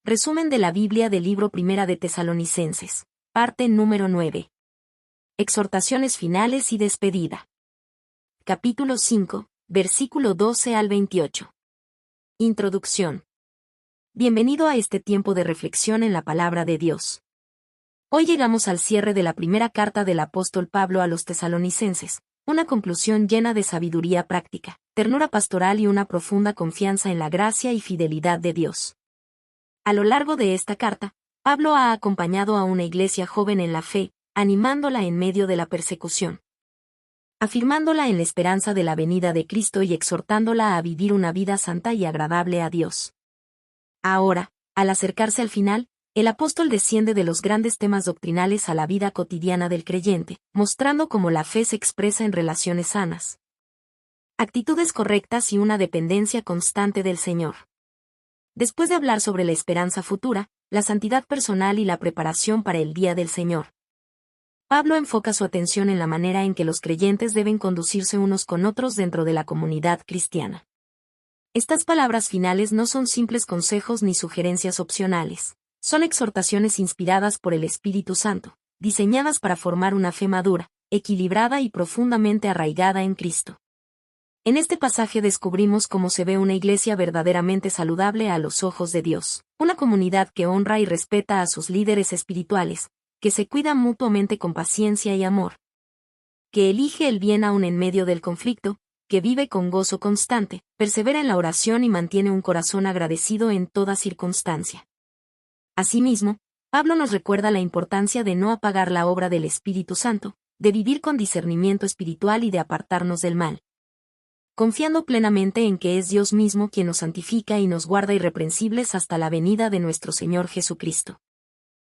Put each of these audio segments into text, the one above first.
Resumen de la Biblia del libro Primera de Tesalonicenses. Parte número 9. Exhortaciones finales y despedida. Capítulo 5, versículo 12 al 28. Introducción. Bienvenido a este tiempo de reflexión en la palabra de Dios. Hoy llegamos al cierre de la primera carta del apóstol Pablo a los tesalonicenses, una conclusión llena de sabiduría práctica, ternura pastoral y una profunda confianza en la gracia y fidelidad de Dios. A lo largo de esta carta, Pablo ha acompañado a una iglesia joven en la fe, animándola en medio de la persecución, afirmándola en la esperanza de la venida de Cristo y exhortándola a vivir una vida santa y agradable a Dios. Ahora, al acercarse al final, el apóstol desciende de los grandes temas doctrinales a la vida cotidiana del creyente, mostrando cómo la fe se expresa en relaciones sanas, actitudes correctas y una dependencia constante del Señor. Después de hablar sobre la esperanza futura, la santidad personal y la preparación para el día del Señor, Pablo enfoca su atención en la manera en que los creyentes deben conducirse unos con otros dentro de la comunidad cristiana. Estas palabras finales no son simples consejos ni sugerencias opcionales, son exhortaciones inspiradas por el Espíritu Santo, diseñadas para formar una fe madura, equilibrada y profundamente arraigada en Cristo. En este pasaje descubrimos cómo se ve una iglesia verdaderamente saludable a los ojos de Dios, una comunidad que honra y respeta a sus líderes espirituales, que se cuida mutuamente con paciencia y amor, que elige el bien aún en medio del conflicto, que vive con gozo constante, persevera en la oración y mantiene un corazón agradecido en toda circunstancia. Asimismo, Pablo nos recuerda la importancia de no apagar la obra del Espíritu Santo, de vivir con discernimiento espiritual y de apartarnos del mal, confiando plenamente en que es Dios mismo quien nos santifica y nos guarda irreprensibles hasta la venida de nuestro Señor Jesucristo.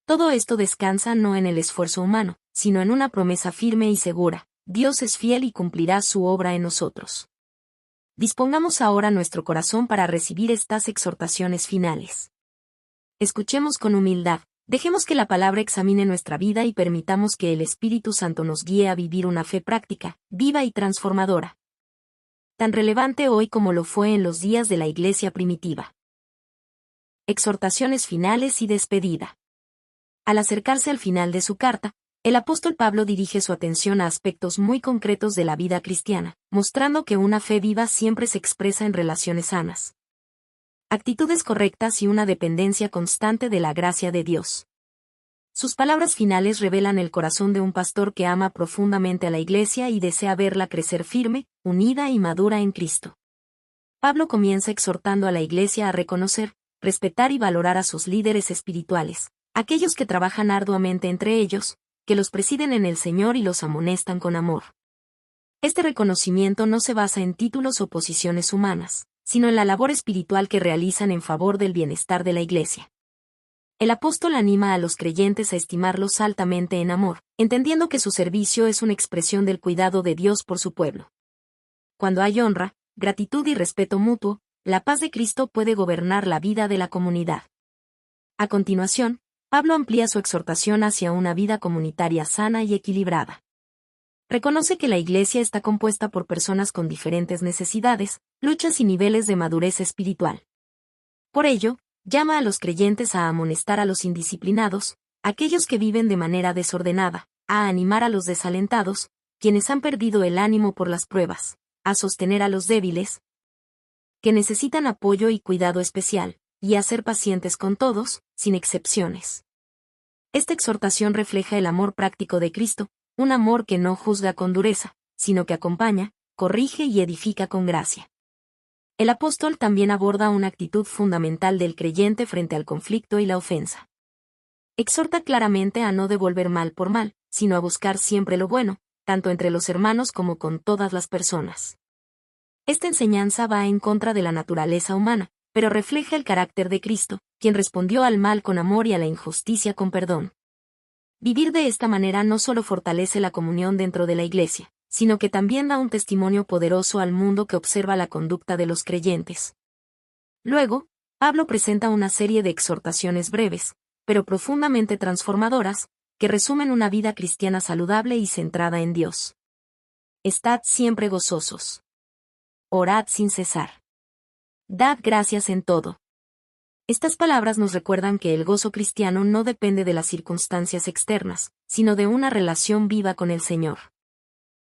Todo esto descansa no en el esfuerzo humano, sino en una promesa firme y segura: Dios es fiel y cumplirá su obra en nosotros. Dispongamos ahora nuestro corazón para recibir estas exhortaciones finales. Escuchemos con humildad, dejemos que la palabra examine nuestra vida y permitamos que el Espíritu Santo nos guíe a vivir una fe práctica, viva y transformadora, tan relevante hoy como lo fue en los días de la iglesia primitiva. Exhortaciones finales y despedida. Al acercarse al final de su carta, el apóstol Pablo dirige su atención a aspectos muy concretos de la vida cristiana, mostrando que una fe viva siempre se expresa en relaciones sanas, actitudes correctas y una dependencia constante de la gracia de Dios. Sus palabras finales revelan el corazón de un pastor que ama profundamente a la iglesia y desea verla crecer firme, unida y madura en Cristo. Pablo comienza exhortando a la iglesia a reconocer, respetar y valorar a sus líderes espirituales, aquellos que trabajan arduamente entre ellos, que los presiden en el Señor y los amonestan con amor. Este reconocimiento no se basa en títulos o posiciones humanas, sino en la labor espiritual que realizan en favor del bienestar de la iglesia. El apóstol anima a los creyentes a estimarlos altamente en amor, entendiendo que su servicio es una expresión del cuidado de Dios por su pueblo. Cuando hay honra, gratitud y respeto mutuo, la paz de Cristo puede gobernar la vida de la comunidad. A continuación, Pablo amplía su exhortación hacia una vida comunitaria sana y equilibrada. Reconoce que la iglesia está compuesta por personas con diferentes necesidades, luchas y niveles de madurez espiritual. Por ello, llama a los creyentes a amonestar a los indisciplinados, aquellos que viven de manera desordenada, a animar a los desalentados, quienes han perdido el ánimo por las pruebas, a sostener a los débiles, que necesitan apoyo y cuidado especial, y a ser pacientes con todos, sin excepciones. Esta exhortación refleja el amor práctico de Cristo, un amor que no juzga con dureza, sino que acompaña, corrige y edifica con gracia. El apóstol también aborda una actitud fundamental del creyente frente al conflicto y la ofensa. Exhorta claramente a no devolver mal por mal, sino a buscar siempre lo bueno, tanto entre los hermanos como con todas las personas. Esta enseñanza va en contra de la naturaleza humana, pero refleja el carácter de Cristo, quien respondió al mal con amor y a la injusticia con perdón. Vivir de esta manera no solo fortalece la comunión dentro de la iglesia, sino que también da un testimonio poderoso al mundo que observa la conducta de los creyentes. Luego, Pablo presenta una serie de exhortaciones breves, pero profundamente transformadoras, que resumen una vida cristiana saludable y centrada en Dios. Estad siempre gozosos. Orad sin cesar. Dad gracias en todo. Estas palabras nos recuerdan que el gozo cristiano no depende de las circunstancias externas, sino de una relación viva con el Señor.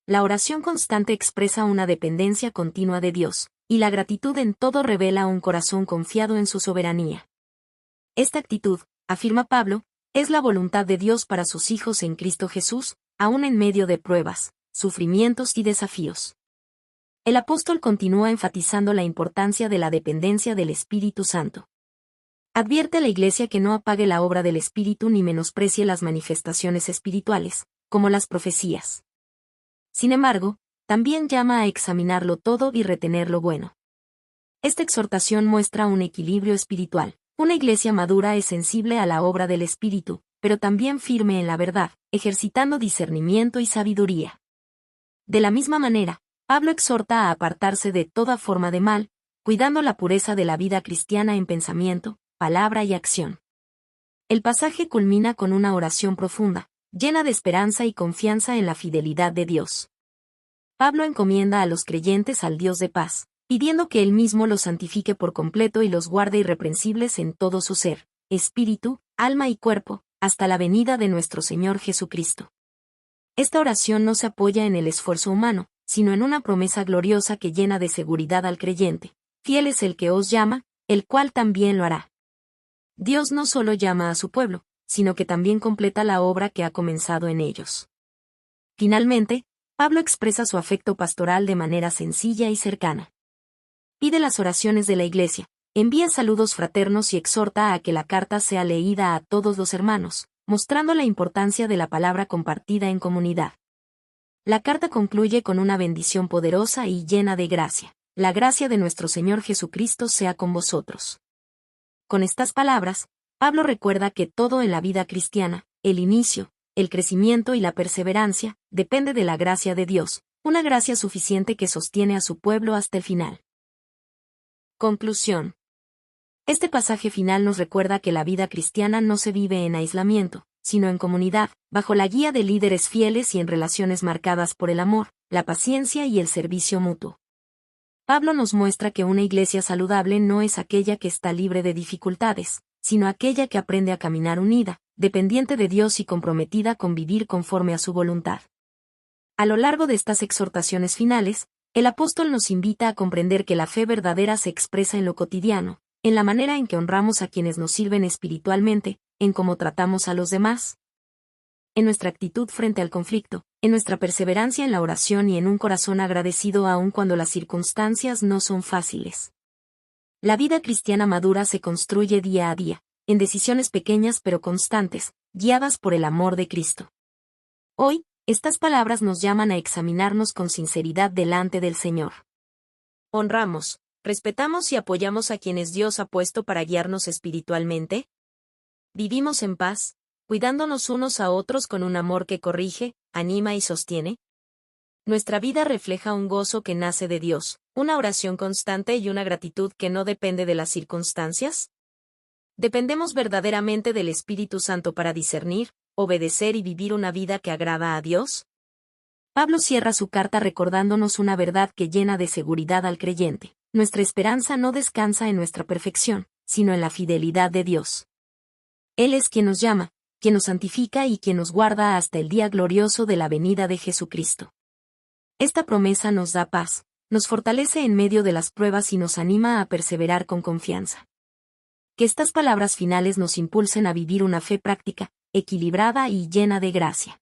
La oración constante expresa una dependencia continua de Dios, y la gratitud en todo revela un corazón confiado en su soberanía. Esta actitud, afirma Pablo, es la voluntad de Dios para sus hijos en Cristo Jesús, aun en medio de pruebas, sufrimientos y desafíos. El apóstol continúa enfatizando la importancia de la dependencia del Espíritu Santo. Advierte a la Iglesia que no apague la obra del Espíritu ni menosprecie las manifestaciones espirituales, como las profecías. Sin embargo, también llama a examinarlo todo y retener lo bueno. Esta exhortación muestra un equilibrio espiritual. Una Iglesia madura es sensible a la obra del Espíritu, pero también firme en la verdad, ejercitando discernimiento y sabiduría. De la misma manera, Pablo exhorta a apartarse de toda forma de mal, cuidando la pureza de la vida cristiana en pensamiento, palabra y acción. El pasaje culmina con una oración profunda, llena de esperanza y confianza en la fidelidad de Dios. Pablo encomienda a los creyentes al Dios de paz, pidiendo que Él mismo los santifique por completo y los guarde irreprensibles en todo su ser, espíritu, alma y cuerpo, hasta la venida de nuestro Señor Jesucristo. Esta oración no se apoya en el esfuerzo humano, sino en una promesa gloriosa que llena de seguridad al creyente. Fiel es el que os llama, el cual también lo hará. Dios no solo llama a su pueblo, sino que también completa la obra que ha comenzado en ellos. Finalmente, Pablo expresa su afecto pastoral de manera sencilla y cercana. Pide las oraciones de la Iglesia, envía saludos fraternos y exhorta a que la carta sea leída a todos los hermanos, mostrando la importancia de la palabra compartida en comunidad. La carta concluye con una bendición poderosa y llena de gracia. La gracia de nuestro Señor Jesucristo sea con vosotros. Con estas palabras, Pablo recuerda que todo en la vida cristiana, el inicio, el crecimiento y la perseverancia, depende de la gracia de Dios, una gracia suficiente que sostiene a su pueblo hasta el final. Conclusión. Este pasaje final nos recuerda que la vida cristiana no se vive en aislamiento, sino en comunidad, bajo la guía de líderes fieles y en relaciones marcadas por el amor, la paciencia y el servicio mutuo. Pablo nos muestra que una iglesia saludable no es aquella que está libre de dificultades, sino aquella que aprende a caminar unida, dependiente de Dios y comprometida con vivir conforme a su voluntad. A lo largo de estas exhortaciones finales, el apóstol nos invita a comprender que la fe verdadera se expresa en lo cotidiano, en la manera en que honramos a quienes nos sirven espiritualmente, en cómo tratamos a los demás, en nuestra actitud frente al conflicto, en nuestra perseverancia en la oración y en un corazón agradecido aun cuando las circunstancias no son fáciles. La vida cristiana madura se construye día a día, en decisiones pequeñas pero constantes, guiadas por el amor de Cristo. Hoy, estas palabras nos llaman a examinarnos con sinceridad delante del Señor. ¿Honramos, respetamos y apoyamos a quienes Dios ha puesto para guiarnos espiritualmente? ¿Vivimos en paz, cuidándonos unos a otros con un amor que corrige, anima y sostiene? Nuestra vida refleja un gozo que nace de Dios, una oración constante y una gratitud que no depende de las circunstancias. ¿Dependemos verdaderamente del Espíritu Santo para discernir, obedecer y vivir una vida que agrada a Dios? Pablo cierra su carta recordándonos una verdad que llena de seguridad al creyente. Nuestra esperanza no descansa en nuestra perfección, sino en la fidelidad de Dios. Él es quien nos llama, quien nos santifica y quien nos guarda hasta el día glorioso de la venida de Jesucristo. Esta promesa nos da paz, nos fortalece en medio de las pruebas y nos anima a perseverar con confianza. Que estas palabras finales nos impulsen a vivir una fe práctica, equilibrada y llena de gracia.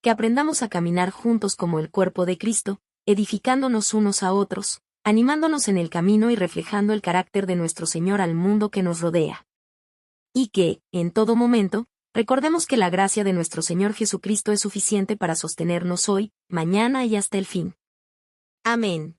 Que aprendamos a caminar juntos como el cuerpo de Cristo, edificándonos unos a otros, animándonos en el camino y reflejando el carácter de nuestro Señor al mundo que nos rodea. Y que, en todo momento, recordemos que la gracia de nuestro Señor Jesucristo es suficiente para sostenernos hoy, mañana y hasta el fin. Amén.